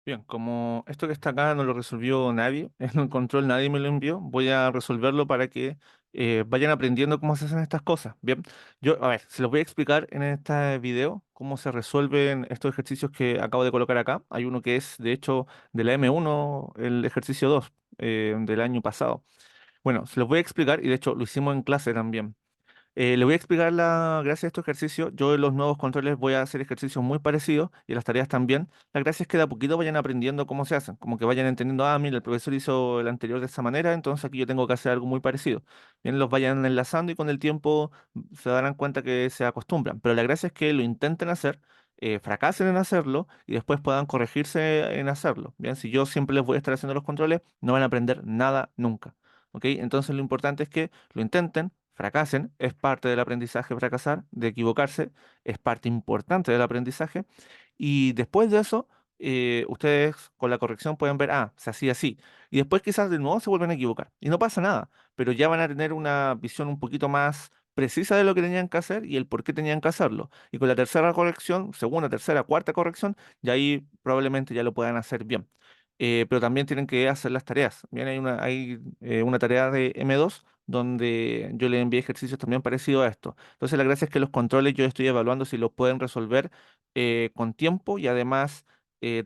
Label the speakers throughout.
Speaker 1: Bien, como esto que está acá no lo resolvió nadie, en el control nadie me lo envió, voy a resolverlo para que vayan aprendiendo cómo se hacen estas cosas. Bien, yo, a ver, se los voy a explicar en este video cómo se resuelven estos ejercicios que acabo de colocar acá. Hay uno que es, de hecho, de la M1, el ejercicio 2 del año pasado. Bueno, se los voy a explicar y de hecho lo hicimos en clase también. Le voy a explicar gracia a estos ejercicios. Yo en los nuevos controles voy a hacer ejercicios muy parecidos y en las tareas también. La gracia es que de a poquito vayan aprendiendo cómo se hacen, como que vayan entendiendo, ah, mira, el profesor hizo el anterior de esa manera, entonces aquí yo tengo que hacer algo muy parecido. Bien, los vayan enlazando y con el tiempo se darán cuenta que se acostumbran. Pero la gracia es que lo intenten hacer, fracasen en hacerlo y después puedan corregirse en hacerlo. Bien, si yo siempre les voy a estar haciendo los controles, no van a aprender nada nunca. ¿Ok? Entonces lo importante es que lo intenten, fracasen, es parte del aprendizaje fracasar, de equivocarse, es parte importante del aprendizaje. Y después de eso, ustedes con la corrección pueden ver, ah, se hacía así. Y después quizás de nuevo se vuelven a equivocar. Y no pasa nada, pero ya van a tener una visión un poquito más precisa de lo que tenían que hacer y el por qué tenían que hacerlo. Y con la tercera corrección, segunda, tercera, cuarta corrección, ya ahí probablemente ya lo puedan hacer bien. Pero también tienen que hacer las tareas. Bien, hay una tarea de M2 donde yo le envié ejercicios también parecidos a esto. Entonces, la gracia es que los controles yo estoy evaluando si los pueden resolver con tiempo y además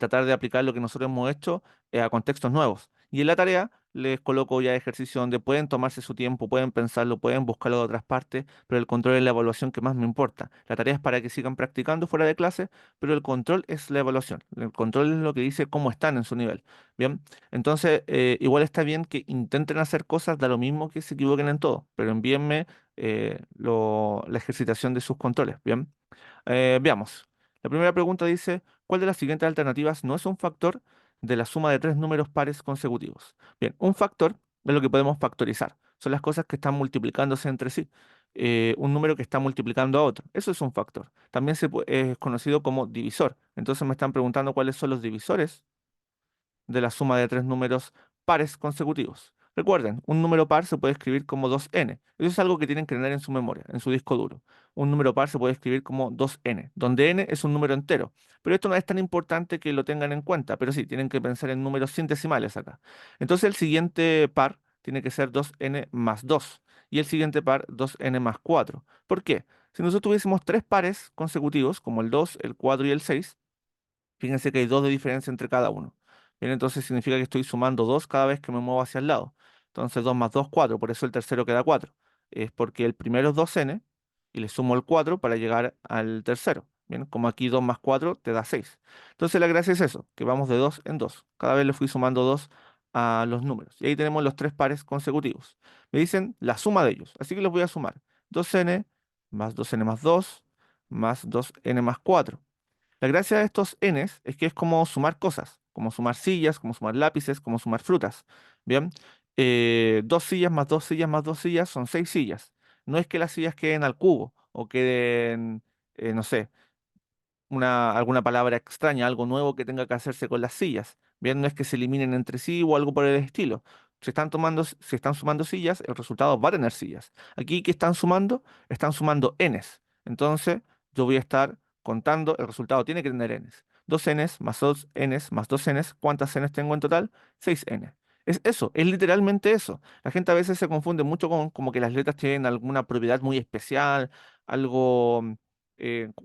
Speaker 1: tratar de aplicar lo que nosotros hemos hecho a contextos nuevos. Y en la tarea les coloco ya ejercicios donde pueden tomarse su tiempo, pueden pensarlo, pueden buscarlo de otras partes, pero el control es la evaluación que más me importa. La tarea es para que sigan practicando fuera de clase, pero el control es la evaluación. El control es lo que dice cómo están en su nivel. Bien, entonces igual está bien que intenten hacer cosas, da lo mismo que se equivoquen en todo, pero envíenme la ejercitación de sus controles. Bien. Veamos. La primera pregunta dice, ¿cuál de las siguientes alternativas no es un factor de la suma de tres números pares consecutivos? Bien, un factor es lo que podemos factorizar. Son las cosas que están multiplicándose entre sí. Un número que está multiplicando a otro. Eso es un factor. También es conocido como divisor. Entonces me están preguntando cuáles son los divisores de la suma de tres números pares consecutivos. Recuerden, un número par se puede escribir como 2n. Eso es algo que tienen que tener en su memoria, en su disco duro. Un número par se puede escribir como 2n, donde n es un número entero. Pero esto no es tan importante que lo tengan en cuenta, pero sí, tienen que pensar en números sin decimales acá. Entonces el siguiente par tiene que ser 2n más 2 y el siguiente par 2n más 4. ¿Por qué? Si nosotros tuviésemos tres pares consecutivos, como el 2, el 4 y el 6, fíjense que hay 2 de diferencia entre cada uno. Bien, entonces significa que estoy sumando 2 cada vez que me muevo hacia el lado. Entonces 2 más 2, 4. Por eso el tercero queda 4. Es porque el primero es 2n y le sumo el 4 para llegar al tercero. Bien, como aquí 2 más 4 te da 6. Entonces la gracia es eso, que vamos de 2 en 2. Cada vez le fui sumando 2 a los números. Y ahí tenemos los tres pares consecutivos. Me dicen la suma de ellos. Así que los voy a sumar. 2n más 2n más 2 más 2n más 4. La gracia de estos n's es que es como sumar cosas, como sumar sillas, como sumar lápices, como sumar frutas. Bien, dos sillas más dos sillas más dos sillas son seis sillas. No es que las sillas queden al cubo o queden, no sé, alguna palabra extraña, algo nuevo que tenga que hacerse con las sillas. Bien, no es que se eliminen entre sí o algo por el estilo. Si están sumando sillas, el resultado va a tener sillas. Aquí, ¿qué están sumando? Están sumando n's. Entonces, yo voy a estar contando, el resultado tiene que tener n's. Dos n's más dos n's más dos n's. ¿Cuántas n's tengo en total? Seis n. Es eso, es literalmente eso. La gente a veces se confunde mucho con como que las letras tienen alguna propiedad muy especial, algo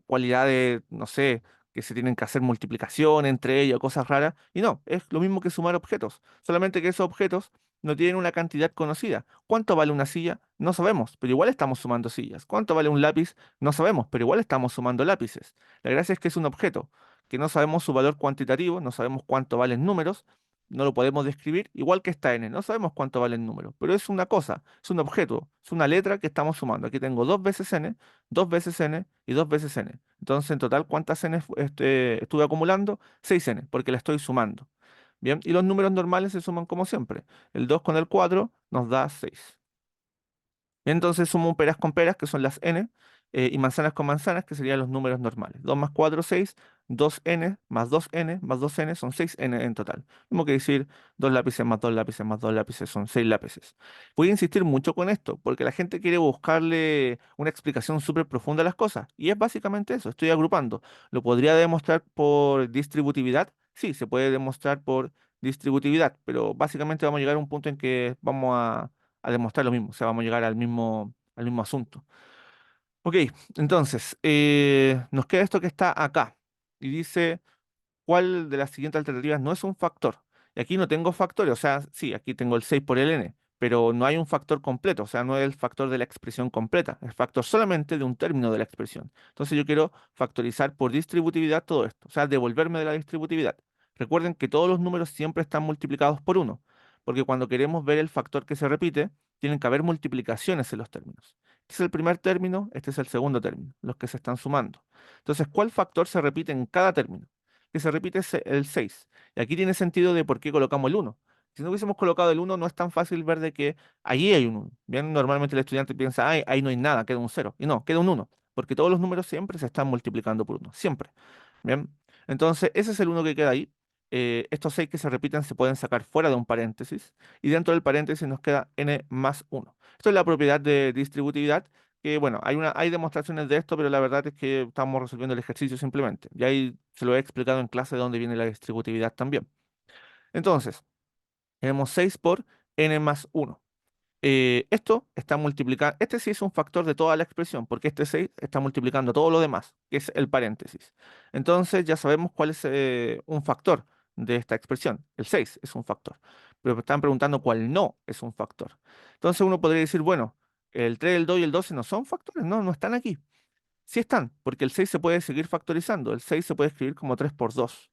Speaker 1: cualidades, no sé, que se tienen que hacer multiplicación entre ellos, cosas raras. Y no, es lo mismo que sumar objetos, solamente que esos objetos no tienen una cantidad conocida. ¿Cuánto vale una silla? No sabemos, pero igual estamos sumando sillas. ¿Cuánto vale un lápiz? No sabemos, pero igual estamos sumando lápices. La gracia es que es un objeto, que no sabemos su valor cuantitativo, no sabemos cuánto valen números, no lo podemos describir, igual que esta n, no sabemos cuánto vale el número, pero es una cosa, es un objeto, es una letra que estamos sumando. Aquí tengo dos veces n y dos veces n. Entonces, en total, ¿cuántas n estuve acumulando? 6n, porque la estoy sumando. Bien, y los números normales se suman como siempre. El 2 con el 4 nos da 6. Entonces sumo peras con peras, que son las n, y manzanas con manzanas, que serían los números normales. 2 más 4, 6, 2n más 2n más 2n son 6n en total. Mismo que decir 2 lápices más 2 lápices más 2 lápices son 6 lápices. Voy a insistir mucho con esto, porque la gente quiere buscarle una explicación súper profunda a las cosas. Y es básicamente eso, estoy agrupando. ¿Lo podría demostrar por distributividad? sí, se puede demostrar por distributividad, pero básicamente vamos a llegar a un punto en que vamos a demostrar lo mismo, o sea, vamos a llegar al mismo asunto. Ok, entonces, nos queda esto que está acá y dice cuál de las siguientes alternativas no es un factor. Y aquí no tengo factores, o sea, sí, aquí tengo el 6 por el n, pero no hay un factor completo, o sea, no es el factor de la expresión completa, es factor solamente de un término de la expresión. Entonces yo quiero factorizar por distributividad todo esto, o sea, devolverme de la distributividad. Recuerden que todos los números siempre están multiplicados por uno, porque cuando queremos ver el factor que se repite, tienen que haber multiplicaciones en los términos. Este es el primer término, este es el segundo término, los que se están sumando. Entonces, ¿cuál factor se repite en cada término? Que se repite es el 6. Y aquí tiene sentido de por qué colocamos el uno. Si no hubiésemos colocado el uno, no es tan fácil ver de que allí hay un uno. Bien, normalmente el estudiante piensa, ay, ahí no hay nada, queda un cero. Y no, queda un uno, porque todos los números siempre se están multiplicando por uno, siempre. Bien, entonces ese es el uno que queda ahí. Estos 6 que se repiten se pueden sacar fuera de un paréntesis y dentro del paréntesis nos queda n más uno. Esto es la propiedad de distributividad que bueno, hay demostraciones de esto, pero la verdad es que estamos resolviendo el ejercicio simplemente. Y ahí se lo he explicado en clase de dónde viene la distributividad también. Entonces, tenemos 6 por n más uno. Esto está multiplicando, este sí es un factor de toda la expresión, porque este 6 está multiplicando todo lo demás, que es el paréntesis. Entonces ya sabemos cuál es un factor de esta expresión. El 6 es un factor. Pero me están preguntando cuál no es un factor. Entonces uno podría decir, bueno, el 3, el 2 y el 12 no son factores, no, no están aquí. Sí están, porque el 6 se puede seguir factorizando. El 6 se puede escribir como 3 por 2.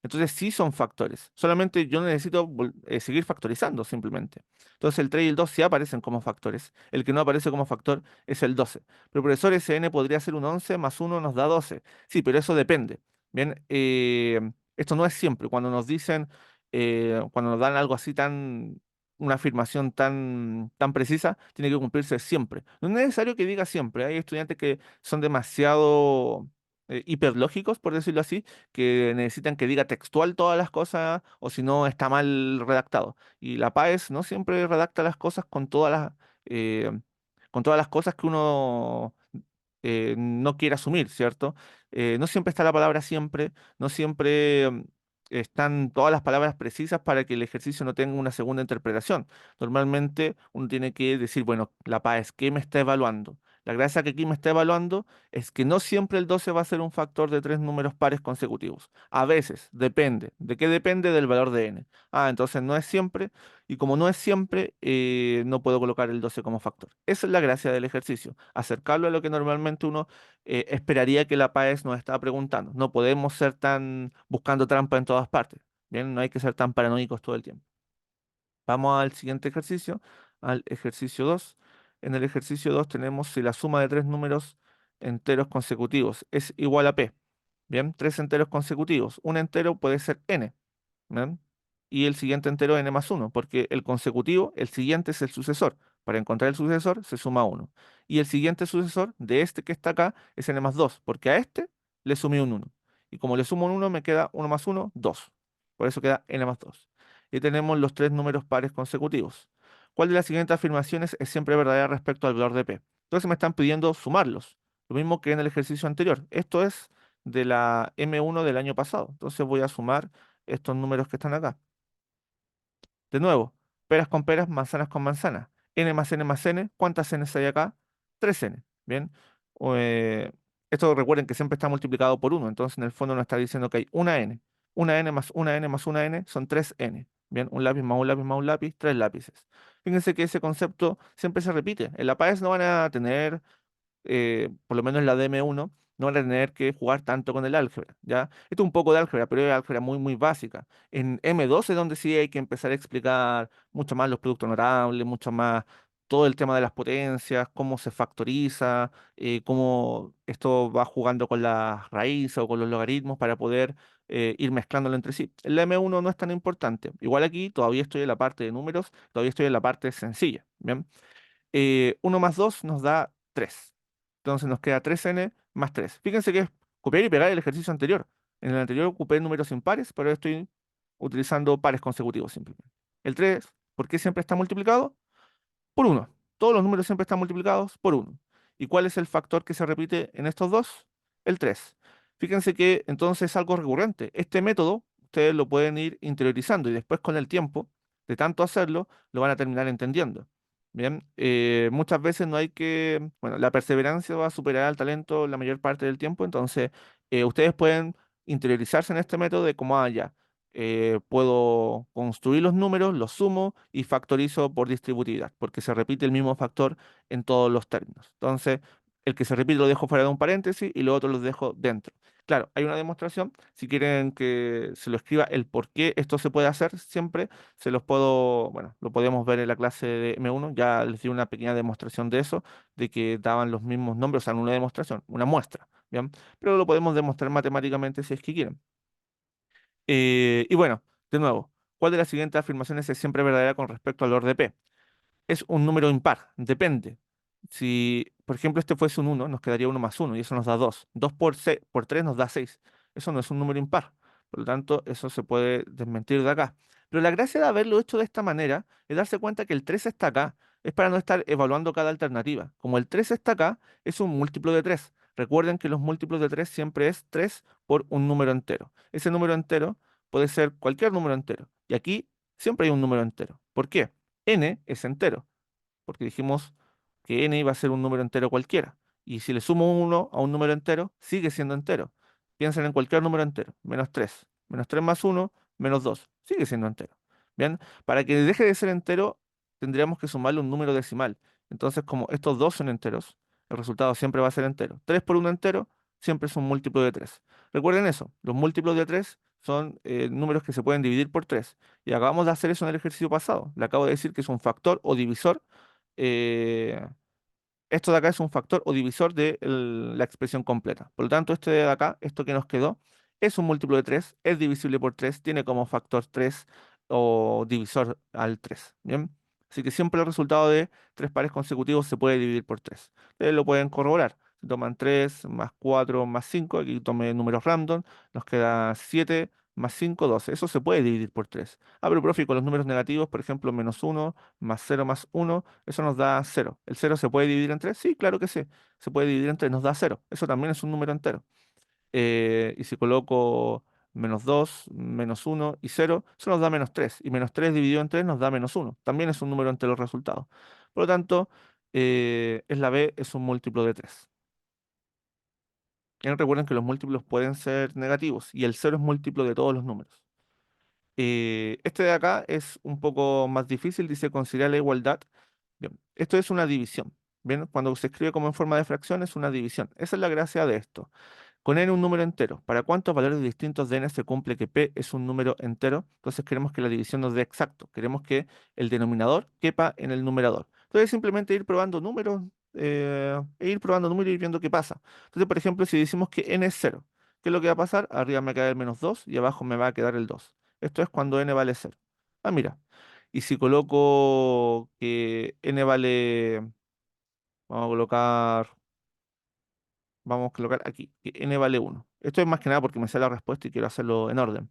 Speaker 1: Entonces sí son factores. Solamente yo necesito seguir factorizando simplemente. Entonces el 3 y el 2 sí aparecen como factores. El que no aparece como factor es el 12. Pero profesor, ese n podría ser un 11 más uno nos da 12. Sí, pero eso depende. Bien, esto no es siempre. Cuando nos dicen, cuando nos dan algo así tan, una afirmación tan precisa, tiene que cumplirse siempre. No es necesario que diga siempre. Hay estudiantes que son demasiado hiperlógicos, por decirlo así, que necesitan que diga textual todas las cosas o si no está mal redactado. Y la PAES no siempre redacta las cosas eh, con todas las cosas que uno no quiere asumir, ¿cierto? No siempre está la palabra siempre, no siempre están todas las palabras precisas para que el ejercicio no tenga una segunda interpretación. Normalmente uno tiene que decir, bueno, la PAES, ¿qué me está evaluando? La gracia que aquí me está evaluando es que no siempre el 12 va a ser un factor de tres números pares consecutivos. A veces, depende. ¿De qué depende? Del valor de n. Ah, entonces no es siempre, y como no es siempre, no puedo colocar el 12 como factor. Esa es la gracia del ejercicio, acercarlo a lo que normalmente uno esperaría que la PAES nos está preguntando. No podemos ser tan buscando trampa en todas partes. Bien, no hay que ser tan paranoicos todo el tiempo. Vamos al siguiente ejercicio, al ejercicio 2. En el ejercicio 2 tenemos si la suma de tres números enteros consecutivos es igual a p. Bien, tres enteros consecutivos. Un entero puede ser n. ¿Bien? Y el siguiente entero n más uno, porque el consecutivo, el siguiente es el sucesor. Para encontrar el sucesor se suma uno. Y el siguiente sucesor de este que está acá es n más 2, porque a este le sumé un uno. Y como le sumo un uno, me queda uno más uno, 2. Por eso queda n más 2. Y tenemos los tres números pares consecutivos. ¿Cuál de las siguientes afirmaciones es siempre verdadera respecto al valor de p? Entonces me están pidiendo sumarlos. Lo mismo que en el ejercicio anterior. Esto es de la M1 del año pasado. Entonces voy a sumar estos números que están acá. De nuevo, peras con peras, manzanas con manzanas. N más n más n, ¿cuántas n hay acá? 3n. Bien. O, esto recuerden que siempre está multiplicado por uno, entonces en el fondo nos está diciendo que hay una n. Una n más una n más una n son 3n. Bien, un lápiz más un lápiz más un lápiz, tres lápices. Fíjense que ese concepto siempre se repite. En la PAES no van a tener por lo menos en la DM1, no van a tener que jugar tanto con el álgebra, ¿ya? Esto es un poco de álgebra, pero es álgebra muy, muy básica. En M2 es donde sí hay que empezar a explicar mucho más los productos notables, mucho más todo el tema de las potencias, cómo se factoriza, cómo esto va jugando con las raíces o con los logaritmos para poder ir mezclándolo entre sí. En la M1 no es tan importante. Igual aquí todavía estoy en la parte de números, todavía estoy en la parte sencilla, ¿bien? 1 más 2 nos da 3. Entonces nos queda 3n más 3. Fíjense que es copiar y pegar el ejercicio anterior. En el anterior ocupé números impares, pero ahora estoy utilizando pares consecutivos simplemente. El 3, ¿por qué siempre está multiplicado? Por uno. Todos los números siempre están multiplicados por uno. ¿Y cuál es el factor que se repite en estos dos? El 3. Fíjense que entonces es algo recurrente. Este método ustedes lo pueden ir interiorizando y después con el tiempo, de tanto hacerlo, lo van a terminar entendiendo. Bien, muchas veces no hay que, bueno, la perseverancia va a superar al talento la mayor parte del tiempo, entonces ustedes pueden interiorizarse en este método de cómo, ya, puedo construir los números, los sumo y factorizo por distributividad, porque se repite el mismo factor en todos los términos. Entonces, el que se repite lo dejo fuera de un paréntesis y los otros los dejo dentro. Claro, hay una demostración. Si quieren que se lo escriba el por qué esto se puede hacer siempre, se los puedo, bueno, lo podemos ver en la clase de M1. Ya les di una pequeña demostración de eso, de que daban los mismos nombres, o sea, no una demostración, una muestra, ¿bien? Pero lo podemos demostrar matemáticamente si es que quieren. Y bueno, de nuevo, ¿cuál de las siguientes afirmaciones es siempre verdadera con respecto al valor de P? Es un número impar, depende. Si, por ejemplo, este fuese un uno, nos quedaría uno más uno y eso nos da 2. 2 por 3 nos da 6. Eso no es un número impar. Por lo tanto, eso se puede desmentir de acá. Pero la gracia de haberlo hecho de esta manera es darse cuenta que el 3 está acá. Es para no estar evaluando cada alternativa. Como el 3 está acá, es un múltiplo de 3. Recuerden que los múltiplos de 3 siempre es 3 por un número entero. Ese número entero puede ser cualquier número entero. Y aquí siempre hay un número entero. ¿Por qué? N es entero, porque dijimos que n iba a ser un número entero cualquiera. Y si le sumo uno a un número entero, sigue siendo entero. Piensen en cualquier número entero. Menos 3. Menos 3 más uno, menos 2. Sigue siendo entero. Bien, para que deje de ser entero, tendríamos que sumarle un número decimal. Entonces, como estos dos son enteros, el resultado siempre va a ser entero. 3 por un entero siempre es un múltiplo de 3. Recuerden eso, los múltiplos de 3 son números que se pueden dividir por 3. Y acabamos de hacer eso en el ejercicio pasado. Le acabo de decir que es un factor o divisor. eh, Esto de acá es un factor o divisor de la expresión completa. Por lo tanto, este de acá, esto que nos quedó, es un múltiplo de 3, es divisible por 3, tiene como factor 3 o divisor al 3. ¿Bien? Así que siempre el resultado de tres pares consecutivos se puede dividir por 3. Ustedes lo pueden corroborar. Si toman 3 más 4 más 5, aquí tome números random, nos queda 7 más 5, 12. Eso se puede dividir por 3. Ah, pero profe, con los números negativos, por ejemplo, menos uno más cero más uno, eso nos da cero. ¿El cero se puede dividir en 3? Sí, claro que sí. Se puede dividir en 3, nos da cero. Eso también es un número entero. Y si coloco menos 2 menos uno y cero, eso nos da menos 3. Y menos 3 dividido en 3 nos da menos uno. También es un número entero el resultado. Por lo tanto, es la B es un múltiplo de 3. Y recuerden que los múltiplos pueden ser negativos y el cero es múltiplo de todos los números. Este de acá es un poco más difícil, dice considerar la igualdad. Bien, esto es una división. Bien, cuando se escribe como en forma de fracción es una división. Esa es la gracia de esto. Con n un número entero. ¿Para cuántos valores distintos de n se cumple que p es un número entero? Entonces queremos que la división nos dé exacto. Queremos que el denominador quepa en el numerador. Entonces simplemente ir probando números, e ir probando números y ir viendo qué pasa. Entonces, por ejemplo, si decimos que n es cero, ¿qué es lo que va a pasar? Arriba me va a quedar el menos 2 y abajo me va a quedar el 2. Esto es cuando n vale cero. Ah, mira. Y si coloco que n vale, vamos a colocar vamos a colocar aquí, que n vale uno. Esto es más que nada porque me sale la respuesta y quiero hacerlo en orden.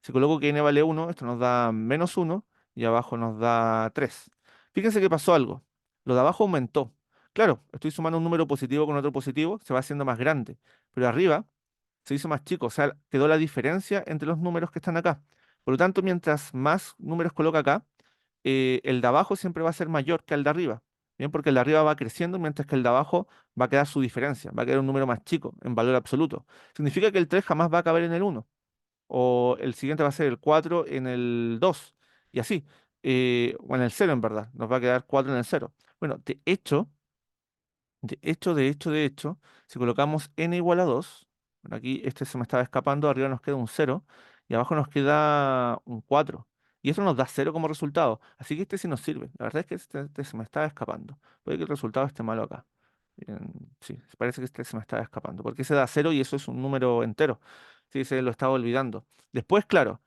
Speaker 1: Si coloco que n vale uno, esto nos da menos uno y abajo nos da 3. Fíjense que pasó algo. Lo de abajo aumentó. Claro, estoy sumando un número positivo con otro positivo, se va haciendo más grande. Pero arriba se hizo más chico, o sea, quedó la diferencia entre los números que están acá. Por lo tanto, mientras más números coloca acá, el de abajo siempre va a ser mayor que el de arriba. Bien, porque el de arriba va creciendo, mientras que el de abajo va a quedar su diferencia, va a quedar un número más chico en valor absoluto. Significa que el 3 jamás va a caber en el uno, o el siguiente va a ser el 4 en el 2 y así, o en el cero en verdad, nos va a quedar 4 en el cero. Bueno, de hecho, si colocamos n igual a 2, bueno, aquí este se me estaba escapando, arriba nos queda un cero y abajo nos queda un 4. Y eso nos da cero como resultado. Así que este sí nos sirve. La verdad es que este se me estaba escapando. Puede que el resultado esté malo acá. Sí, parece que este se me estaba escapando. Porque ese da cero y eso es un número entero. Sí, se lo estaba olvidando. Después, claro,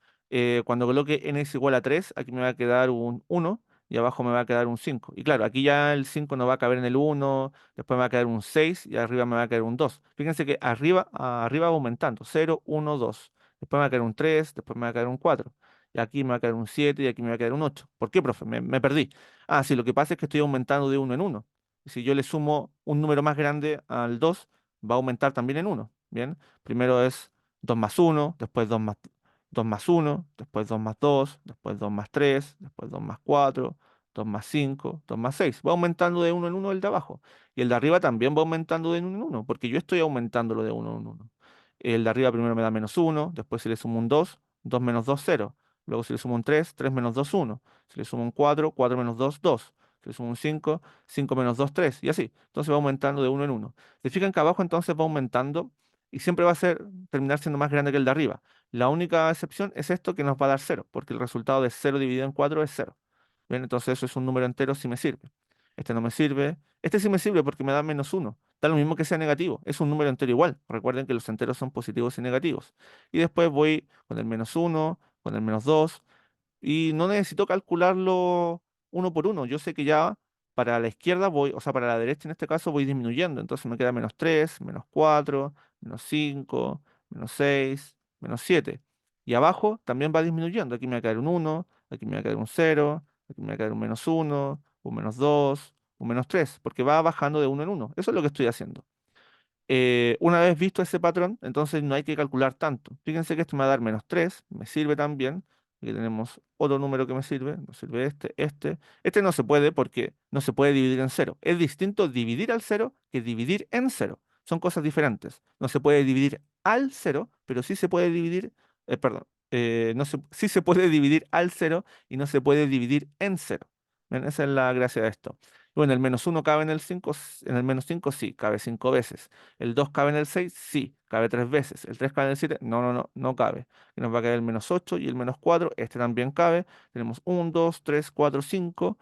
Speaker 1: cuando coloque n es igual a 3, aquí me va a quedar un uno y abajo me va a quedar un 5. Y claro, aquí ya el 5 no va a caber en el uno, después me va a quedar un 6 y arriba me va a quedar un 2. Fíjense que arriba va aumentando, 0, 1, 2. Después me va a quedar un 3, después me va a quedar un 4. Y aquí me va a quedar un 7 y aquí me va a quedar un 8. ¿Por qué, profe? Me perdí. Ah, sí, lo que pasa es que estoy aumentando de uno en uno. Y si yo le sumo un número más grande al 2, va a aumentar también en uno. Bien, primero es 2 más uno, después 2 más uno, después 2 más 2, después 2 más 3, después 2 más 4, 2 más 5, 2 más 6. Va aumentando de uno en uno el de abajo. Y el de arriba también va aumentando de uno en uno, porque yo estoy aumentándolo de uno en uno. El de arriba primero me da menos uno, después si le sumo un 2, 2 menos 2, 0. Luego si le sumo un 3, 3 menos 2, 1. Si le sumo un 4, 4 menos 2, 2. Si le sumo un 5, 5 menos 2, 3. Y así. Entonces va aumentando de uno en uno. Se fijan que abajo entonces va aumentando y siempre va a terminar siendo más grande que el de arriba. La única excepción es esto que nos va a dar cero, porque el resultado de cero dividido en 4 es cero. Bien, entonces eso es un número entero si me sirve. Este no me sirve. Este sí me sirve porque me da menos uno. Da lo mismo que sea negativo. Es un número entero igual. Recuerden que los enteros son positivos y negativos. Y después voy con el menos uno, con el menos 2. Y no necesito calcularlo uno por uno. Yo sé que ya para la izquierda voy, o sea, para la derecha en este caso voy disminuyendo. Entonces me queda menos 3, menos 4, menos 5, menos 6, menos 7. Y abajo también va disminuyendo. Aquí me va a quedar un uno, aquí me va a quedar un cero, aquí me va a quedar un menos uno, un menos 2, un menos 3, porque va bajando de uno en uno. Eso es lo que estoy haciendo. Una vez visto ese patrón, entonces no hay que calcular tanto. Fíjense que esto me va a dar menos 3, me sirve también. Aquí tenemos otro número que me sirve, nos sirve este, este. Este no se puede porque no se puede dividir en cero. Es distinto dividir al cero que dividir en cero. Son cosas diferentes. No se puede dividir al cero, pero sí se puede dividir, perdón, no se, sí se puede dividir al cero y no se puede dividir en cero. ¿Ven? Esa es la gracia de esto. Bueno, el menos uno cabe en el 5, en el menos 5 sí, cabe 5 veces. El 2 cabe en el 6 sí, cabe 3 veces. El 3 cabe en el 7 no, no, no, no cabe. Y nos va a caer el menos 8 y el menos 4 este también cabe. Tenemos 1, 2, 3, 4, 5.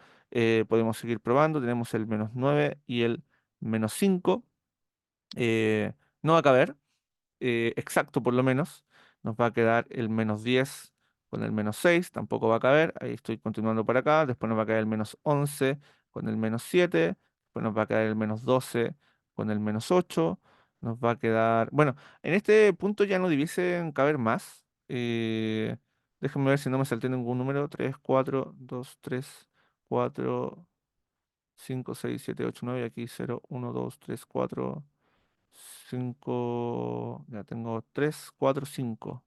Speaker 1: Podemos seguir probando. Tenemos el menos 9 y el menos 5. No va a caber exacto por lo menos. Nos va a quedar el menos 10 con el menos 6, tampoco va a caber. Ahí estoy continuando para acá. Después nos va a caer el menos 11 con el menos 7. Después nos va a quedar el menos 12 con el menos 8. Nos va a quedar... Bueno, en este punto ya no debiesen caber más. Déjenme ver si no me salté ningún número. 3, 4, 2, 3, 4, 5, 6, 7, 8, 9. Aquí 0, 1, 2, 3, 4. 5, ya tengo 3, 4, 5.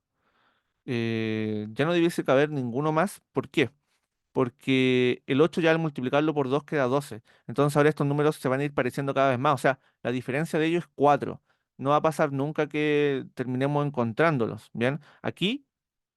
Speaker 1: Ya no debiese caber ninguno más. ¿Por qué? Porque el 8 ya al multiplicarlo por 2 queda 12. Entonces ahora estos números se van a ir pareciendo cada vez más. O sea, la diferencia de ellos es 4. No va a pasar nunca que terminemos encontrándolos. Bien, aquí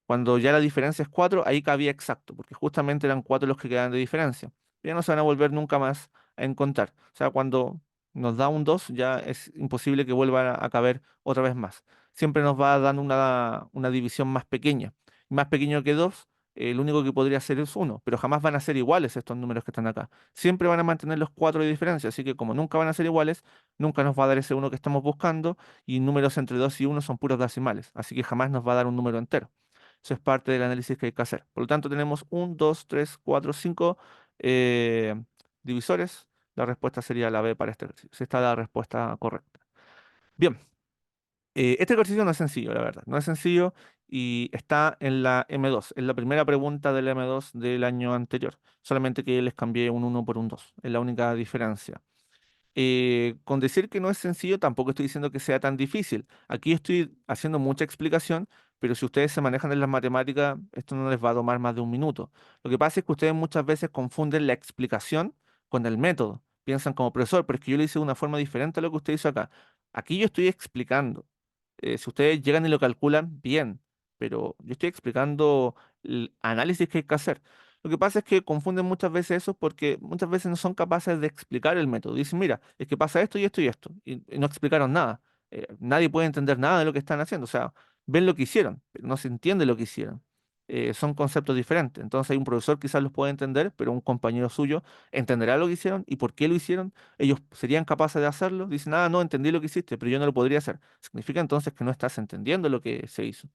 Speaker 1: cuando ya la diferencia es 4 ahí cabía exacto, porque justamente eran 4 los que quedaban de diferencia. Ya no se van a volver nunca más a encontrar. O sea, cuando nos da un 2 ya es imposible que vuelva a caber otra vez más. Siempre nos va dando una división más pequeña. Más pequeño que 2 el único que podría ser es uno, pero jamás van a ser iguales estos números que están acá. Siempre van a mantener los 4 de diferencia, así que como nunca van a ser iguales, nunca nos va a dar ese uno que estamos buscando, y números entre 2 y uno son puros decimales, así que jamás nos va a dar un número entero. Eso es parte del análisis que hay que hacer. Por lo tanto, tenemos 1, 2, 3, 4, 5 divisores. La respuesta sería la B para este ejercicio. Si está la respuesta correcta. Bien, este ejercicio no es sencillo, la verdad. No es sencillo y está en la M2. Es la primera pregunta de la M2 del año anterior. Solamente que les cambié un uno por un 2. Es la única diferencia. Con decir que no es sencillo, tampoco estoy diciendo que sea tan difícil. Aquí estoy haciendo mucha explicación, pero si ustedes se manejan en las matemáticas, esto no les va a tomar más de un minuto. Lo que pasa es que ustedes muchas veces confunden la explicación con el método. Piensan como profesor, pero es que yo lo hice de una forma diferente a lo que usted hizo acá. Aquí yo estoy explicando. Si ustedes llegan y lo calculan, bien, pero yo estoy explicando el análisis que hay que hacer. Lo que pasa es que confunden muchas veces eso porque muchas veces no son capaces de explicar el método. Dicen, mira, es que pasa esto y esto y esto, y no explicaron nada. Nadie puede entender nada de lo que están haciendo. O sea, ven lo que hicieron, pero no se entiende lo que hicieron. Son conceptos diferentes. Entonces hay un profesor quizás los puede entender, pero un compañero suyo entenderá lo que hicieron y por qué lo hicieron. Ellos serían capaces de hacerlo. Dicen, ah, no, entendí lo que hiciste, pero yo no lo podría hacer. Significa entonces que no estás entendiendo lo que se hizo.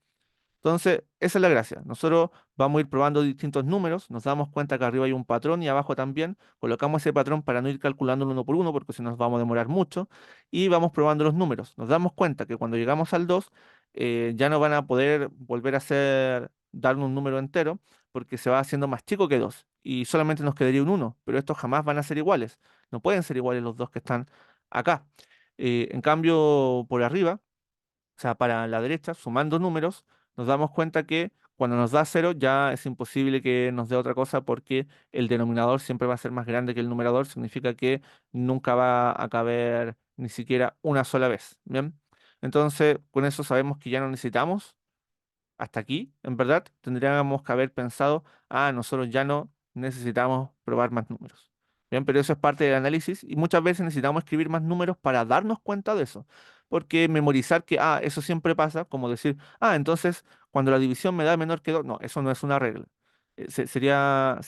Speaker 1: Entonces, esa es la gracia. Nosotros vamos a ir probando distintos números, nos damos cuenta que arriba hay un patrón y abajo también. Colocamos ese patrón para no ir calculándolo uno por uno, porque si no nos vamos a demorar mucho. Y vamos probando los números. Nos damos cuenta que cuando llegamos al 2, ya no van a poder volver a hacer, darnos un número entero, porque se va haciendo más chico que 2. Y solamente nos quedaría un uno, pero estos jamás van a ser iguales. No pueden ser iguales los dos que están acá. En cambio, por arriba. sea, para la derecha, sumando números, nos damos cuenta que cuando nos da cero ya es imposible que nos dé otra cosa porque el denominador siempre va a ser más grande que el numerador, significa que nunca va a caber ni siquiera una sola vez. ¿Bien? Entonces, con eso sabemos que ya no necesitamos hasta aquí, en verdad, tendríamos que haber pensado, nosotros ya no necesitamos probar más números. Bien, pero eso es parte del análisis y muchas veces necesitamos escribir más números para darnos cuenta de eso. Porque memorizar que, eso siempre pasa, como decir, entonces cuando la división me da menor que 2, no, eso no es una regla. Sería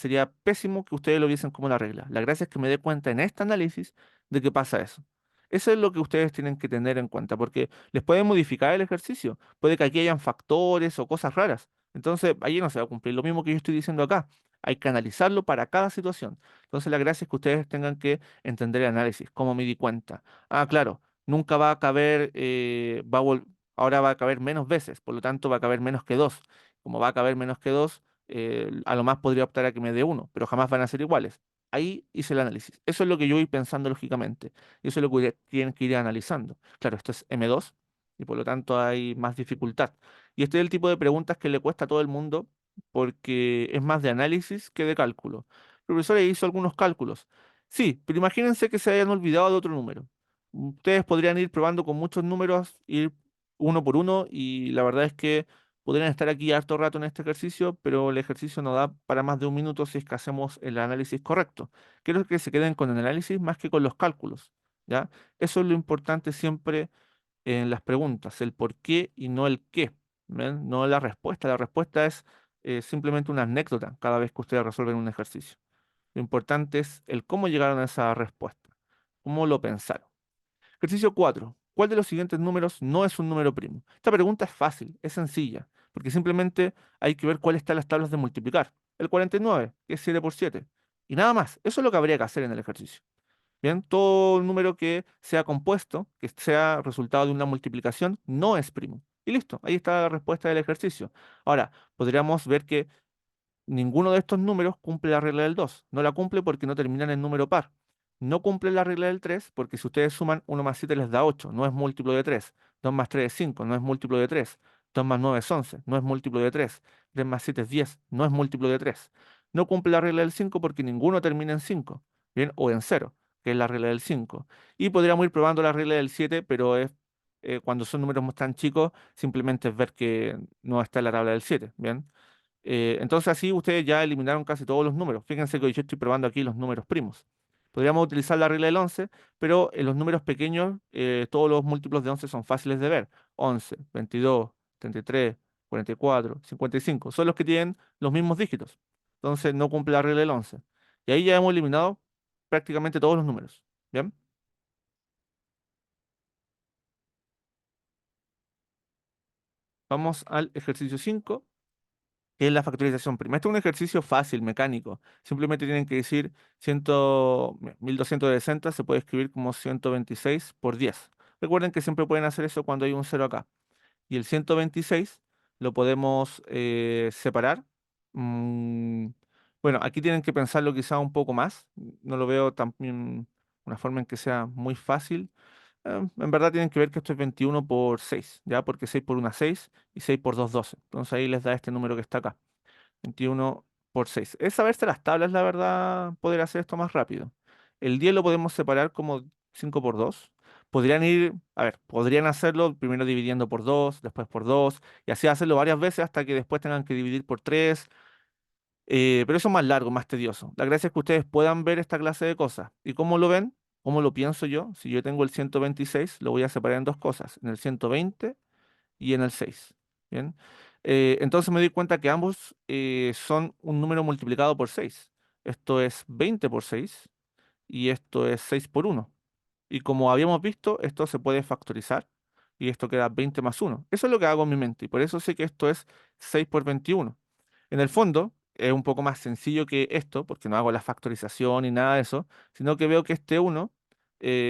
Speaker 1: pésimo que ustedes lo viesen como la regla. La gracia es que me dé cuenta en este análisis de que pasa eso. Eso es lo que ustedes tienen que tener en cuenta, porque les pueden modificar el ejercicio. Puede que aquí hayan factores o cosas raras. Entonces, ahí no se va a cumplir. Lo mismo que yo estoy diciendo acá. Hay que analizarlo para cada situación. Entonces, la gracia es que ustedes tengan que entender el análisis. ¿Cómo me di cuenta? Claro, nunca va a caber, ahora va a caber menos veces, por lo tanto va a caber menos que dos. Como va a caber menos que dos, a lo más podría optar a que me dé uno, pero jamás van a ser iguales. Ahí hice el análisis. Eso es lo que yo voy pensando lógicamente. Y eso es lo que tienen que ir analizando. Claro, esto es M2 y por lo tanto hay más dificultad. Y este es el tipo de preguntas que le cuesta a todo el mundo porque es más de análisis que de cálculo. El profesor hizo algunos cálculos. Sí, pero imagínense que se hayan olvidado de otro número. Ustedes podrían ir probando con muchos números, ir uno por uno, y la verdad es que podrían estar aquí harto rato en este ejercicio, pero el ejercicio no da para más de un minuto si es que hacemos el análisis correcto. Quiero que se queden con el análisis más que con los cálculos, ¿ya? Eso es lo importante siempre en las preguntas, el por qué y no el qué, ¿ven? No la respuesta. La respuesta es simplemente una anécdota cada vez que ustedes resuelven un ejercicio. Lo importante es el cómo llegaron a esa respuesta, cómo lo pensaron. Ejercicio 4. ¿Cuál de los siguientes números no es un número primo? Esta pregunta es fácil, es sencilla, porque simplemente hay que ver cuál está en las tablas de multiplicar. El 49, que es 7 por 7. Y nada más. Eso es lo que habría que hacer en el ejercicio. Bien, todo número que sea compuesto, que sea resultado de una multiplicación, no es primo. Y listo, ahí está la respuesta del ejercicio. Ahora, podríamos ver que ninguno de estos números cumple la regla del 2. No la cumple porque no terminan en número par. No cumple la regla del 3 porque si ustedes suman 1 más 7 les da 8, no es múltiplo de 3. 2 más 3 es 5, no es múltiplo de 3. 2 más 9 es 11, no es múltiplo de 3. 3 más 7 es 10, no es múltiplo de 3. No cumple la regla del 5 porque ninguno termina en 5, ¿bien? O en 0, que es la regla del 5. Y podríamos ir probando la regla del 7, pero cuando son números tan chicos, simplemente es ver que no está en la tabla del 7, ¿bien? Entonces así ustedes ya eliminaron casi todos los números. Fíjense que yo estoy probando aquí los números primos. Podríamos utilizar la regla del 11, pero en los números pequeños todos los múltiplos de 11 son fáciles de ver. 11, 22, 33, 44, 55. Son los que tienen los mismos dígitos. Entonces no cumple la regla del 11. Y ahí ya hemos eliminado prácticamente todos los números. ¿Bien? Vamos al ejercicio 5, que es la factorización prima. Este es un ejercicio fácil, mecánico. Simplemente tienen que decir 1260 se puede escribir como 126 por 10. Recuerden que siempre pueden hacer eso cuando hay un cero acá. Y el 126 lo podemos separar. Mm, bueno, aquí tienen que pensarlo quizá un poco más. No lo veo también una forma en que sea muy fácil. En verdad tienen que ver que esto es 21 por 6, ¿ya? Porque 6 por 1 es 6 y 6 por 2 12. Entonces ahí les da este número que está acá. 21 por 6. Es saberse las tablas, la verdad, poder hacer esto más rápido. El 10 lo podemos separar como 5 por 2. Podrían hacerlo primero dividiendo por 2, después por 2, y así hacerlo varias veces hasta que después tengan que dividir por 3. Pero eso es más largo, más tedioso. La gracia es que ustedes puedan ver esta clase de cosas. ¿Y cómo lo ven? ¿Cómo lo pienso yo? Si yo tengo el 126, lo voy a separar en dos cosas, en el 120 y en el 6. ¿Bien? Entonces me doy cuenta que ambos son un número multiplicado por 6. Esto es 20 por 6 y esto es 6 por 1. Y como habíamos visto, esto se puede factorizar y esto queda 20 más 1. Eso es lo que hago en mi mente y por eso sé que esto es 6 por 21. En el fondo, es un poco más sencillo que esto, porque no hago la factorización ni nada de eso, sino que veo que este uno,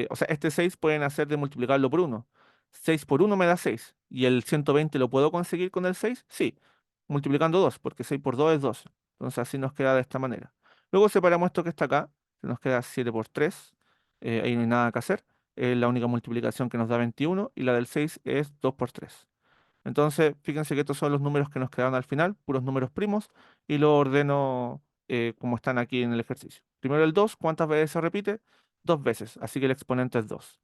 Speaker 1: o sea, este 6 pueden hacer de multiplicarlo por uno. 6 por uno me da 6. ¿Y el 120 lo puedo conseguir con el 6? Sí, multiplicando 2, porque 6 por 2 es 12. Entonces así nos queda de esta manera. Luego separamos esto que está acá, se nos queda 7 por 3, ahí no hay nada que hacer. es la única multiplicación que nos da 21 y la del 6 es 2 por 3. Entonces, fíjense que estos son los números que nos quedaron al final, puros números primos, y lo ordeno como están aquí en el ejercicio. Primero el 2, ¿cuántas veces se repite? Dos veces, así que el exponente es 2.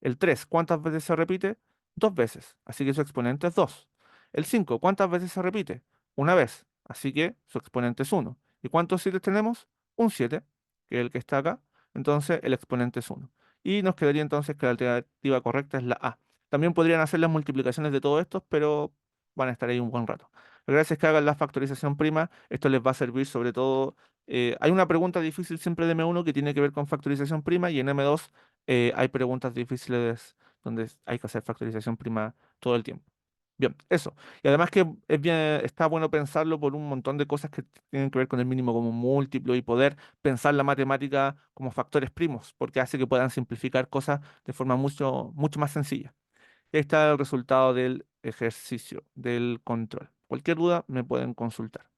Speaker 1: El 3, ¿cuántas veces se repite? Dos veces, así que su exponente es 2. El 5, ¿cuántas veces se repite? Una vez, así que su exponente es 1. ¿Y cuántos 7 tenemos? Un 7, que es el que está acá, entonces el exponente es 1. Y nos quedaría entonces que la alternativa correcta es la A. También podrían hacer las multiplicaciones de todos estos, pero van a estar ahí un buen rato. La gracia es que hagan la factorización prima, esto les va a servir sobre todo. Hay una pregunta difícil siempre de M1 que tiene que ver con factorización prima y en M2 hay preguntas difíciles donde hay que hacer factorización prima todo el tiempo. Bien, eso. Y además que es bien, está bueno pensarlo por un montón de cosas que tienen que ver con el mínimo común múltiplo y poder pensar la matemática como factores primos, porque hace que puedan simplificar cosas de forma mucho, mucho más sencilla. Ahí está el resultado del ejercicio, del control. Cualquier duda me pueden consultar.